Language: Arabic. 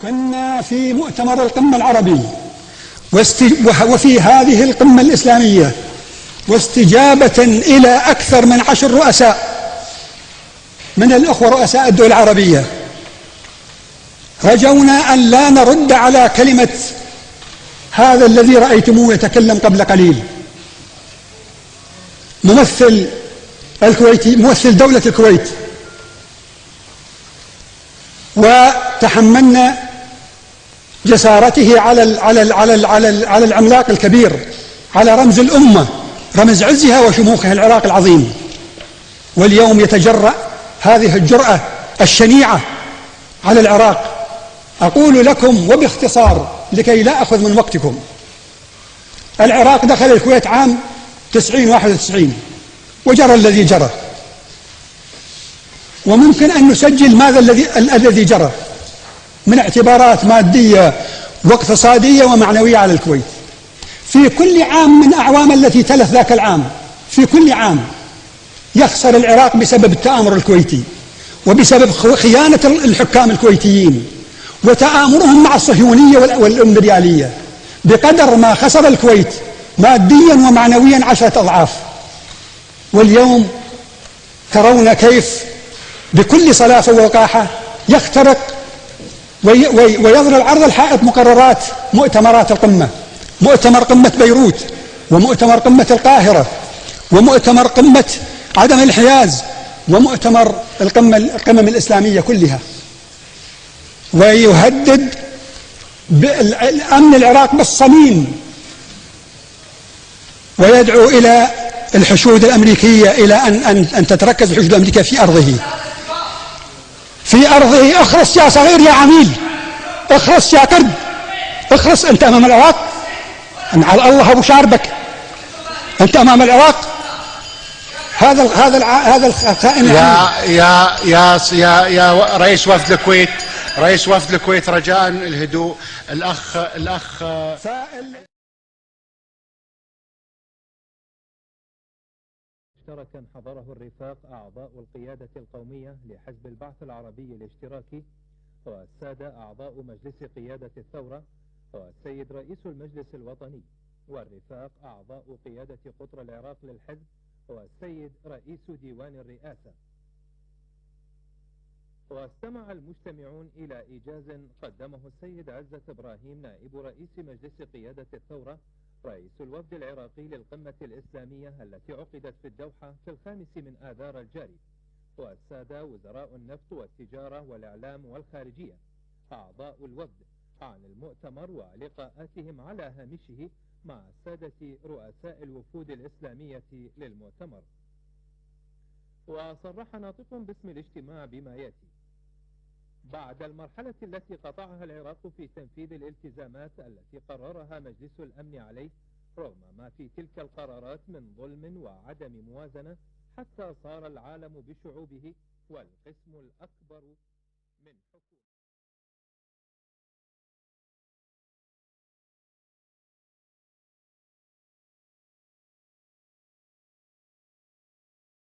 كنا في مؤتمر القمة العربي وفي هذه القمة الإسلامية، واستجابة إلى أكثر من 10 رؤساء من الأخوة رؤساء الدول العربية، رجونا أن لا نرد على كلمة هذا الذي رأيتموه يتكلم قبل قليل، ممثل الكويتي، ممثل دولة الكويت. وتحملنا جسارته على العملاق الكبير، على رمز الأمة، رمز عزها وشموخها، العراق العظيم. واليوم يتجرأ هذه الجرأة الشنيعة على العراق. أقول لكم وباختصار لكي لا أخذ من وقتكم، العراق دخل الكويت عام 91 وجرى الذي جرى، وممكن أن نسجل ماذا الذي جرى من اعتبارات مادية واقتصادية ومعنوية على الكويت. في كل عام من أعوام التي تلف ذاك العام، في كل عام يخسر العراق بسبب التآمر الكويتي، وبسبب خيانة الحكام الكويتيين وتآمرهم مع الصهيونية والإمبريالية، بقدر ما خسر الكويت ماديا ومعنويا 10 أضعاف. واليوم ترون كيف بكل صلافة ووقاحة يخترق ويضرب عرض الحائط مقررات مؤتمرات القمة، مؤتمر قمة بيروت، ومؤتمر قمة القاهرة، ومؤتمر قمة عدم الانحياز، ومؤتمر القمم الإسلامية كلها، ويهدد بالأمن العراق بالصميم، ويدعو إلى الحشود الأمريكية، إلى أن تتركز الحشود الأمريكية في أرضه، في أرضه. اخرس يا صغير يا عميل، اخرس يا قرد، اخرس. أنت أمام العراق، على الله أبو شاربك، أنت أمام العراق. هذا الخائن. يا رئيس وفد الكويت، رئيس وفد الكويت، رجاء الهدوء. الأخ سائل. مشتركا حضره الرفاق أعضاء القيادة القومية لحزب البعث العربي الاشتراكي، والسادة أعضاء مجلس قيادة الثورة، والسيد رئيس المجلس الوطني، والرفاق أعضاء قيادة قطر العراق للحزب، والسيد رئيس ديوان الرئاسة. واستمع المجتمعون إلى إيجاز قدمه السيد عزة إبراهيم نائب رئيس مجلس قيادة الثورة، رئيس الوفد العراقي للقمة الإسلامية التي عقدت في الدوحة في 5 من آذار الجاري، والسادة وزراء النفط والتجارة والإعلام والخارجية أعضاء الوفد، عن المؤتمر ولقاءاتهم على هامشه مع السادة رؤساء الوفود الإسلامية للمؤتمر. وصرح ناطق باسم الاجتماع بما ياتي: بعد المرحلة التي قطعها العراق في تنفيذ الالتزامات التي قررها مجلس الأمن عليه، رغم ما في تلك القرارات من ظلم وعدم موازنة، حتى صار العالم بشعوبه والقسم الأكبر من حكومة